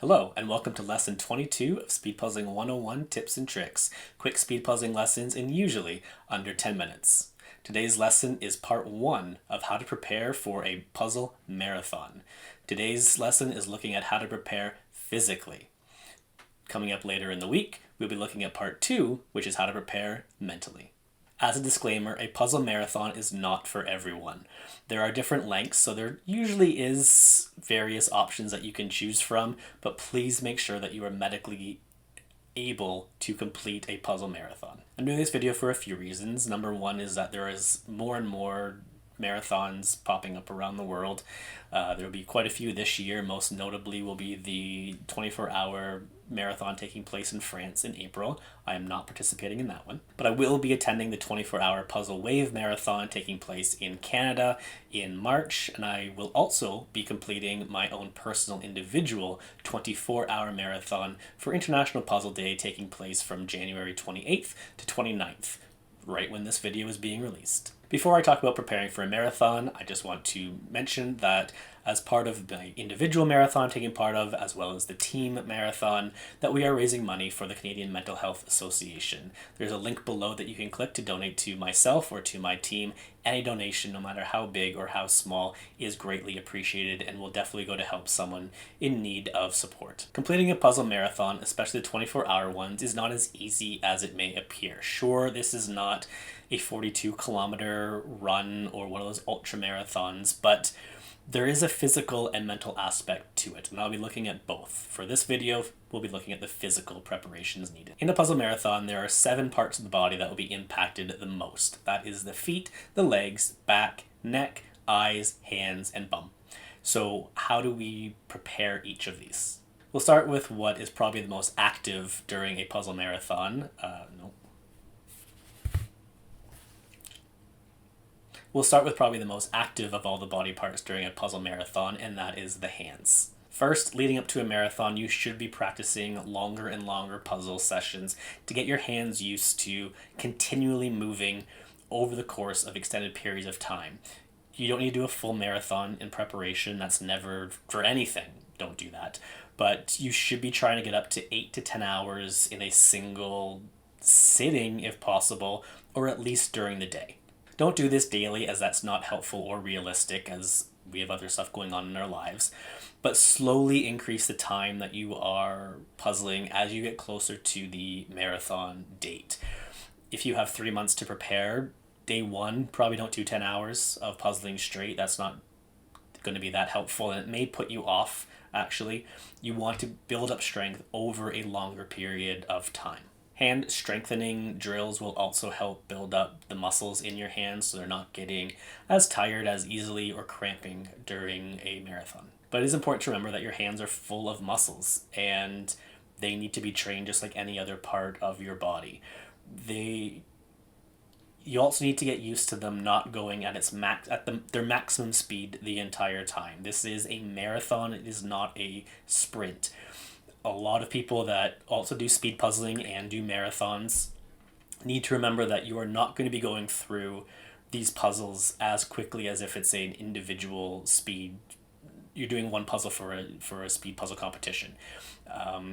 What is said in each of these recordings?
Hello, and welcome to Lesson 22 of Speed Puzzling 101 Tips and Tricks, quick speed puzzling lessons in usually under 10 minutes. Today's lesson is part 1 of how to prepare for a puzzle marathon. Today's lesson is looking at how to prepare physically. Coming up later in the week, we'll be looking at part 2, which is how to prepare mentally. As a disclaimer, a puzzle marathon is not for everyone. There are different lengths, so there usually is various options that you can choose from, but please make sure that you are medically able to complete a puzzle marathon. I'm doing this video for a few reasons. Number one is that there is more and more marathons popping up around the world. There will be quite a few this year. Most notably will be the 24-hour marathon taking place in France in April. I am not participating in that one, but I will be attending the 24-hour Puzzle Wave Marathon taking place in Canada in March, and I will also be completing my own personal individual 24-hour marathon for International Puzzle Day taking place from January 28th to 29th, right when this video is being released. Before I talk about preparing for a marathon, I just want to mention that as part of my individual marathon I'm taking part of, as well as the team marathon, that we are raising money for the Canadian Mental Health Association. There's a link below that you can click to donate to myself or to my team. Any donation, no matter how big or how small, is greatly appreciated and will definitely go to help someone in need of support. Completing a puzzle marathon, especially the 24-hour ones, is not as easy as it may appear. Sure, this is not a 42-kilometer run or one of those ultra marathons, but there is a physical and mental aspect to it, and I'll be looking at both. For this video, we'll be looking at the physical preparations needed. In a puzzle marathon, there are 7 parts of the body that will be impacted the most. That is the feet, the legs, back, neck, eyes, hands, and bum. So how do we prepare each of these? We'll start with what is probably the most active during a puzzle marathon. We'll start with probably the most active of all the body parts during a puzzle marathon, and that is the hands. First, leading up to a marathon, you should be practicing longer and longer puzzle sessions to get your hands used to continually moving over the course of extended periods of time. You don't need to do a full marathon in preparation. That's never for anything. Don't do that. But you should be trying to get up to 8 to 10 hours in a single sitting, if possible, or at least during the day. Don't do this daily, as that's not helpful or realistic, as we have other stuff going on in our lives, but slowly increase the time that you are puzzling as you get closer to the marathon date. If you have 3 months to prepare, day 1, probably don't do 10 hours of puzzling straight. That's not going to be that helpful, and it may put you off, actually. You want to build up strength over a longer period of time. Hand strengthening drills will also help build up the muscles in your hands so they're not getting as tired as easily or cramping during a marathon. But it is important to remember that your hands are full of muscles and they need to be trained just like any other part of your body. You also need to get used to them not going at their maximum speed the entire time. This is a marathon, it is not a sprint. A lot of people that also do speed puzzling and do marathons need to remember that you are not going to be going through these puzzles as quickly as if it's an individual speed. You're doing one puzzle for a speed puzzle competition.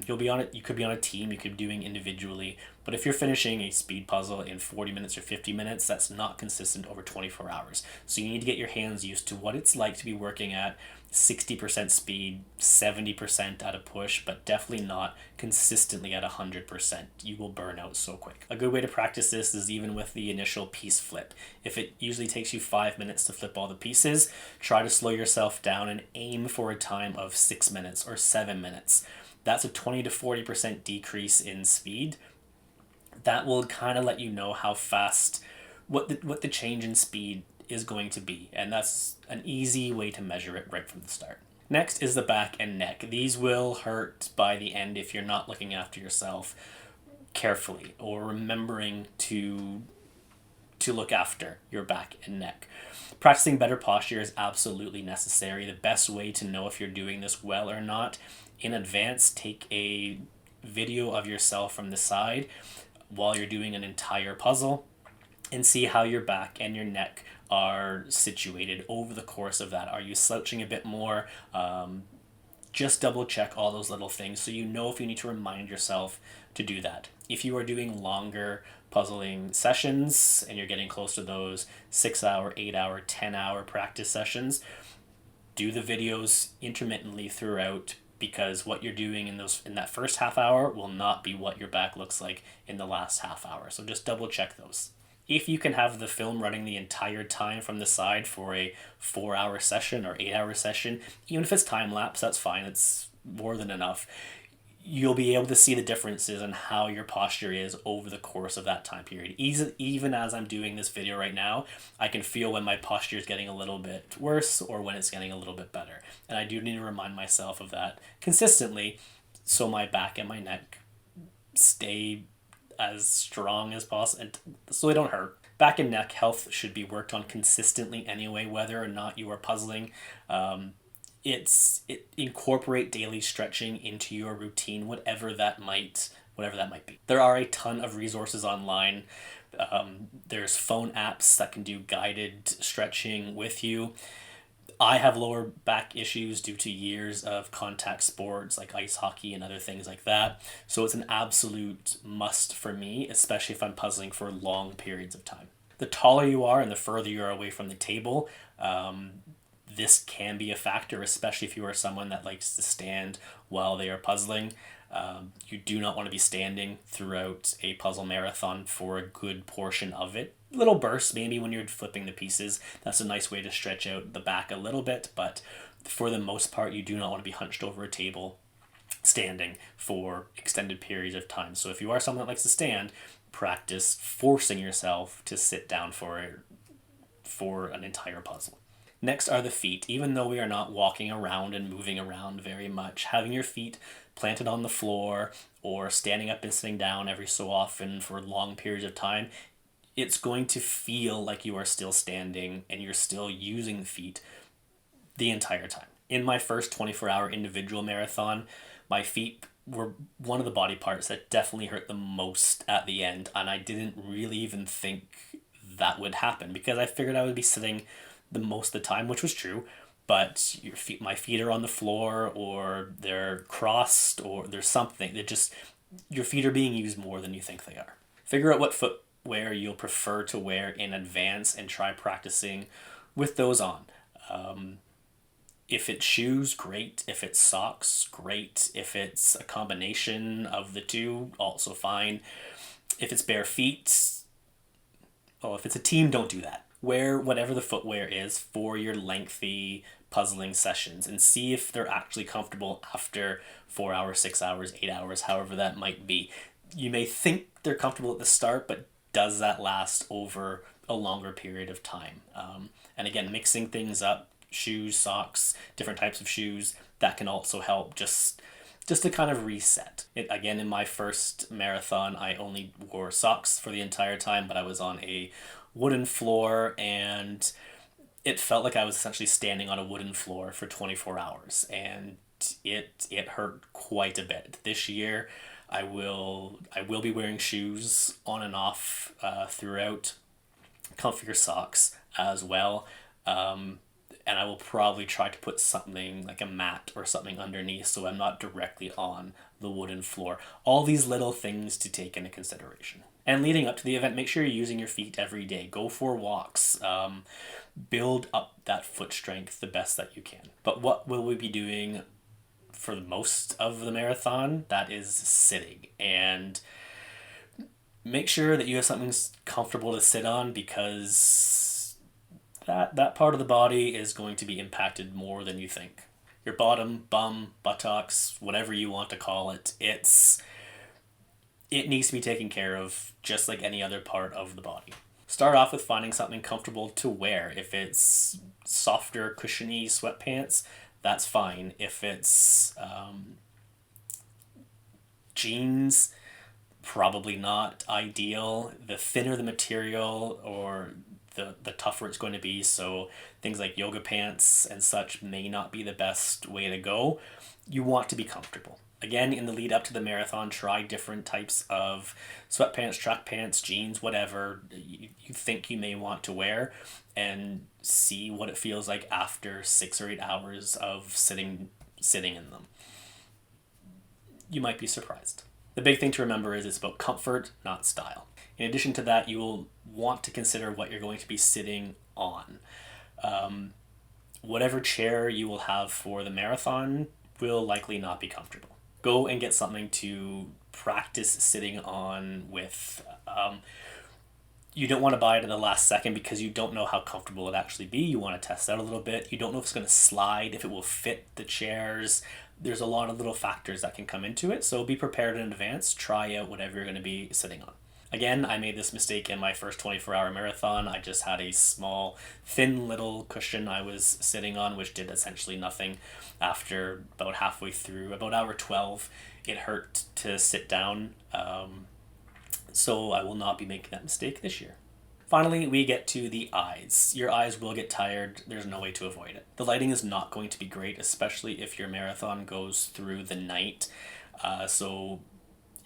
You'll be on it. You could be on a team. You could be doing individually. But if you're finishing a speed puzzle in 40 minutes or 50 minutes, that's not consistent over 24 hours. So you need to get your hands used to what it's like to be working at 60% speed, 70% at a push, but definitely not consistently at 100%. You will burn out so quick. A good way to practice this is even with the initial piece flip. If it usually takes you 5 minutes to flip all the pieces, try to slow yourself down and aim for a time of 6 minutes or 7 minutes. That's a 20 to 40% decrease in speed. That will kind of let you know how fast, what the change in speed is going to be, and that's an easy way to measure it right from the start. Next is the back and neck. These will hurt by the end if you're not looking after yourself carefully or remembering to look after your back and neck. Practicing better posture is absolutely necessary. The best way to know if you're doing this well or not, in advance, take a video of yourself from the side while you're doing an entire puzzle and see how your back and your neck are situated over the course of that. Are you slouching a bit more? Just double check all those little things so you know if you need to remind yourself to do that. If you are doing longer puzzling sessions and you're getting close to those 6 hour, 8 hour, 10 hour practice sessions, do the videos intermittently throughout, because what you're doing in that first half hour will not be what your back looks like in the last half hour. So just double check those. If you can have the film running the entire time from the side for a 4 hour session or 8 hour session, even if it's time lapse, that's fine. It's more than enough. You'll be able to see the differences in how your posture is over the course of that time period. Even as I'm doing this video right now, I can feel when my posture is getting a little bit worse or when it's getting a little bit better. And I do need to remind myself of that consistently so my back and my neck stay as strong as possible and so they don't hurt. Back and neck health should be worked on consistently anyway, whether or not you are puzzling. Incorporate daily stretching into your routine, whatever that might be. There are a ton of resources online. There's phone apps that can do guided stretching with you. I have lower back issues due to years of contact sports like ice hockey and other things like that. So it's an absolute must for me, especially if I'm puzzling for long periods of time. The taller you are and the further you are away from the table, this can be a factor, especially if you are someone that likes to stand while they are puzzling. You do not want to be standing throughout a puzzle marathon for a good portion of it. Little bursts, maybe when you're flipping the pieces. That's a nice way to stretch out the back a little bit, but for the most part, you do not want to be hunched over a table standing for extended periods of time. So if you are someone that likes to stand, practice forcing yourself to sit down for an entire puzzle. Next are the feet. Even though we are not walking around and moving around very much, having your feet planted on the floor or standing up and sitting down every so often for long periods of time, it's going to feel like you are still standing and you're still using the feet the entire time. In my first 24-hour individual marathon, my feet were one of the body parts that definitely hurt the most at the end, and I didn't really even think that would happen because I figured I would be sitting the most of the time, which was true, but my feet are on the floor or they're crossed or there's something that just, your feet are being used more than you think they are. Figure out what footwear you'll prefer to wear in advance and try practicing with those on. If it's shoes, great. If it's socks, great. If it's a combination of the two, also fine. If it's bare feet, if it's a team, don't do that. Wear whatever the footwear is for your lengthy puzzling sessions and see if they're actually comfortable after 4 hours, 6 hours, 8 hours, however that might be. You may think they're comfortable at the start, but does that last over a longer period of time? And again, mixing things up, shoes, socks, different types of shoes, that can also help just to kind of reset. Again, in my first marathon, I only wore socks for the entire time, but I was on a wooden floor and it felt like I was essentially standing on a wooden floor for 24 hours and it hurt quite a bit. This year, I will be wearing shoes on and off throughout, comfier socks as well. And I will probably try to put something like a mat or something underneath so I'm not directly on the wooden floor. All these little things to take into consideration. And leading up to the event, make sure you're using your feet every day. Go for walks. Build up that foot strength the best that you can. But what will we be doing for most of the marathon? That is sitting. And make sure that you have something comfortable to sit on because that part of the body is going to be impacted more than you think. Your bottom, bum, buttocks, whatever you want to call it, it needs to be taken care of just like any other part of the body. Start off with finding something comfortable to wear. If it's softer, cushiony sweatpants, that's fine. If it's jeans, probably not ideal. The thinner the material or the tougher it's going to be, so things like yoga pants and such may not be the best way to go. You want to be comfortable. Again, in the lead up to the marathon, try different types of sweatpants, track pants, jeans, whatever you think you may want to wear and see what it feels like after 6 or 8 hours of sitting sitting in them. You might be surprised. The big thing to remember is it's about comfort, not style. In addition to that, you will want to consider what you're going to be sitting on. Whatever chair you will have for the marathon will likely not be comfortable. Go and get something to practice sitting on with. You don't want to buy it at the last second because you don't know how comfortable it actually be. You want to test out a little bit. You don't know if it's going to slide, if it will fit the chairs. There's a lot of little factors that can come into it, so be prepared in advance. Try out whatever you're going to be sitting on. Again, I made this mistake in my first 24-hour marathon. I just had a small, thin little cushion I was sitting on, which did essentially nothing. After about halfway through, about hour 12, it hurt to sit down. So I will not be making that mistake this year. Finally, we get to the eyes. Your eyes will get tired. There's no way to avoid it. The lighting is not going to be great, especially if your marathon goes through the night. So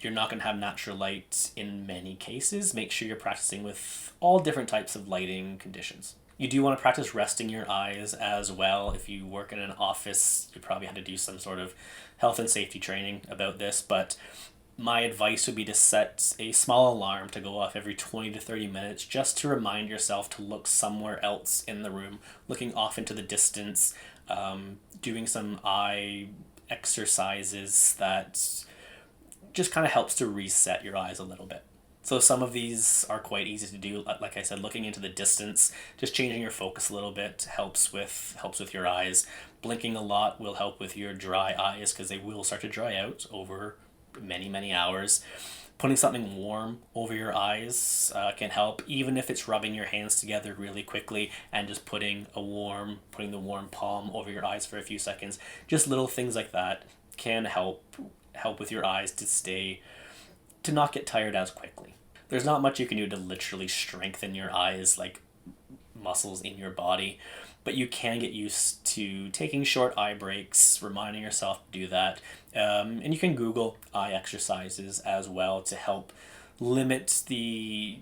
you're not going to have natural light in many cases. Make sure you're practicing with all different types of lighting conditions. You do want to practice resting your eyes as well. If you work in an office, you probably had to do some sort of health and safety training about this, but my advice would be to set a small alarm to go off every 20 to 30 minutes just to remind yourself to look somewhere else in the room, looking off into the distance, doing some eye exercises that just kind of helps to reset your eyes a little bit. So some of these are quite easy to do. Like I said, looking into the distance, just changing your focus a little bit helps with your eyes. Blinking a lot will help with your dry eyes because they will start to dry out over many hours. Putting something warm over your eyes can help, even if it's rubbing your hands together really quickly and just putting the warm palm over your eyes for a few seconds. Just little things like that can help with your eyes to not get tired as quickly. There's not much you can do to literally strengthen your eyes like muscles in your body, but you can get used to taking short eye breaks, reminding yourself to do that. And you can Google eye exercises as well to help limit the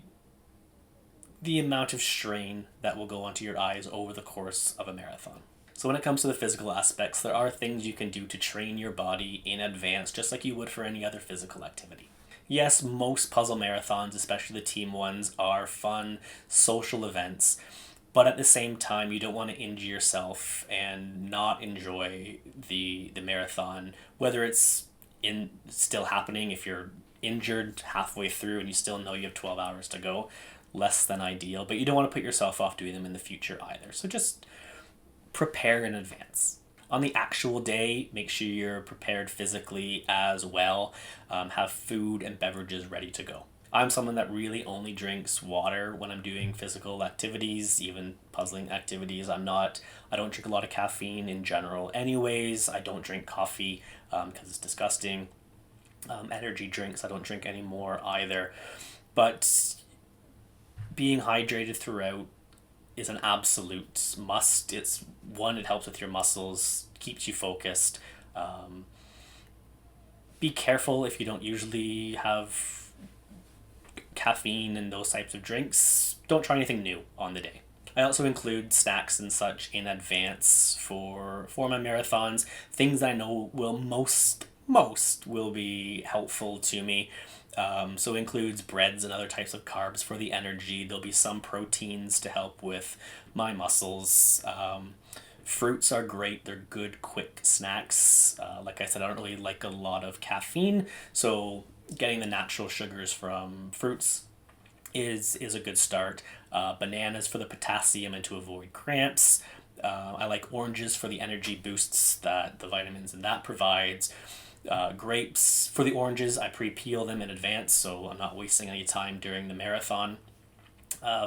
amount of strain that will go onto your eyes over the course of a marathon. So when it comes to the physical aspects, there are things you can do to train your body in advance, just like you would for any other physical activity. Yes, most puzzle marathons, especially the team ones, are fun social events, but at the same time, you don't want to injure yourself and not enjoy the marathon, whether it's still happening. If you're injured halfway through and you still know you have 12 hours to go, less than ideal, but you don't want to put yourself off doing them in the future either. So just prepare in advance. On the actual day, make sure you're prepared physically as well. Have food and beverages ready to go. I'm someone that really only drinks water when I'm doing physical activities, even puzzling activities. I don't drink a lot of caffeine in general anyways. I don't drink coffee because it's disgusting. Energy drinks, I don't drink anymore either. But being hydrated throughout is an absolute must. It helps with your muscles, keeps you focused. Be careful if you don't usually have caffeine and those types of drinks. Don't try anything new on the day. I also include snacks and such in advance for my marathons. Things I know will most will be helpful to me. So it includes breads and other types of carbs for the energy. There'll be some proteins to help with my muscles. Fruits are great. They're good, quick snacks. Like I said, I don't really like a lot of caffeine, so getting the natural sugars from fruits is a good start. Bananas for the potassium and to avoid cramps. I like oranges for the energy boosts that the vitamins in that provides. Grapes for the oranges, I pre-peel them in advance, so I'm not wasting any time during the marathon. I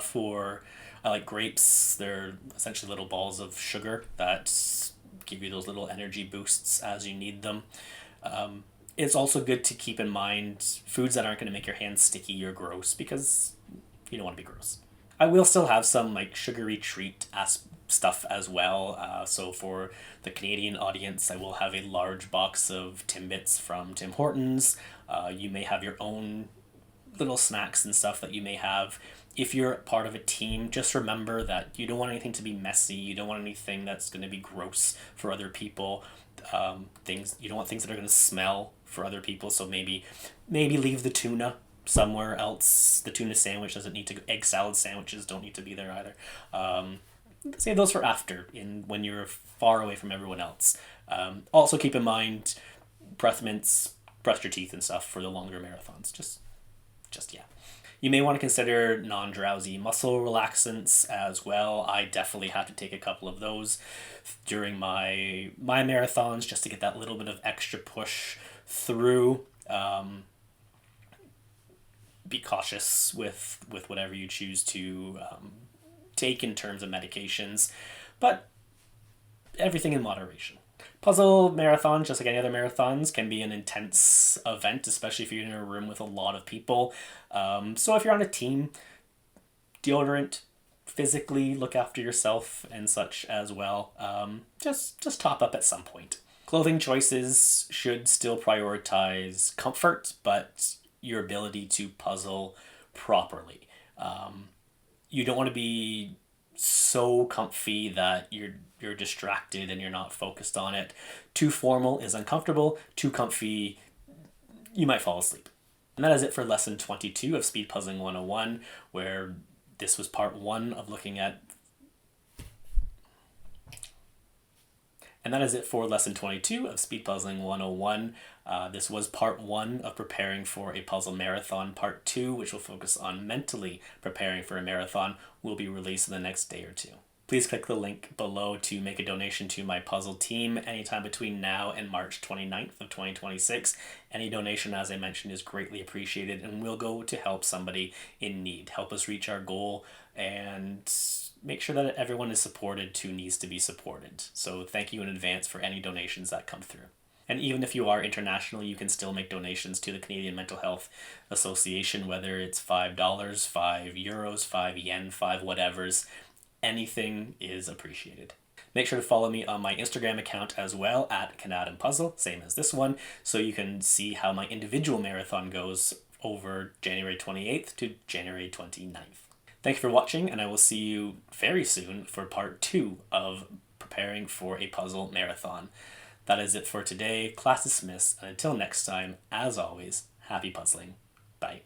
like grapes. They're essentially little balls of sugar that give you those little energy boosts as you need them. It's also good to keep in mind foods that aren't going to make your hands sticky or gross, because you don't want to be gross. I will still have some like sugary treat stuff as well. So for the Canadian audience, I will have a large box of Timbits from Tim Hortons. You may have your own little snacks and stuff that you may have. If you're part of a team, just remember that you don't want anything to be messy. You don't want anything that's going to be gross for other people. Things you don't want things that are going to smell for other people. So maybe leave the tuna somewhere else. The tuna sandwich doesn't need to. Egg salad sandwiches don't need to be there either. Save those for after, when you're far away from everyone else. Also keep in mind, breath mints, brush your teeth and stuff for the longer marathons. Just yeah. You may want to consider non-drowsy muscle relaxants as well. I definitely have to take a couple of those during my marathons just to get that little bit of extra push through. Be cautious with whatever you choose to take in terms of medications, but everything in moderation. Puzzle marathons, just like any other marathons, can be an intense event, especially if you're in a room with a lot of people. So if you're on a team, deodorant, physically look after yourself and such as well. Just top up at some point. Clothing choices should still prioritize comfort, but your ability to puzzle properly. You don't want to be so comfy that you're distracted and you're not focused on it. Too formal is uncomfortable. Too comfy, you might fall asleep. And that is it for lesson 22 of Speed Puzzling 101, where this was part 1 of looking at. And that is it for lesson 22 of Speed Puzzling 101. This was part 1 of preparing for a puzzle marathon. Part 2, which will focus on mentally preparing for a marathon, will be released in the next day or two. Please click the link below to make a donation to my puzzle team anytime between now and March 29th of 2026. Any donation, as I mentioned, is greatly appreciated and will go to help somebody in need. Help us reach our goal and make sure that everyone is supported who needs to be supported. So thank you in advance for any donations that come through. And even if you are international, you can still make donations to the Canadian Mental Health Association, whether it's $5, €5, 5 yen, 5 whatevers. Anything is appreciated. Make sure to follow me on my Instagram account as well, at Canadian Puzzle, same as this one, so you can see how my individual marathon goes over January 28th to January 29th. Thank you for watching, and I will see you very soon for part 2 of preparing for a puzzle marathon. That is it for today. Class dismissed, and until next time, as always, happy puzzling. Bye.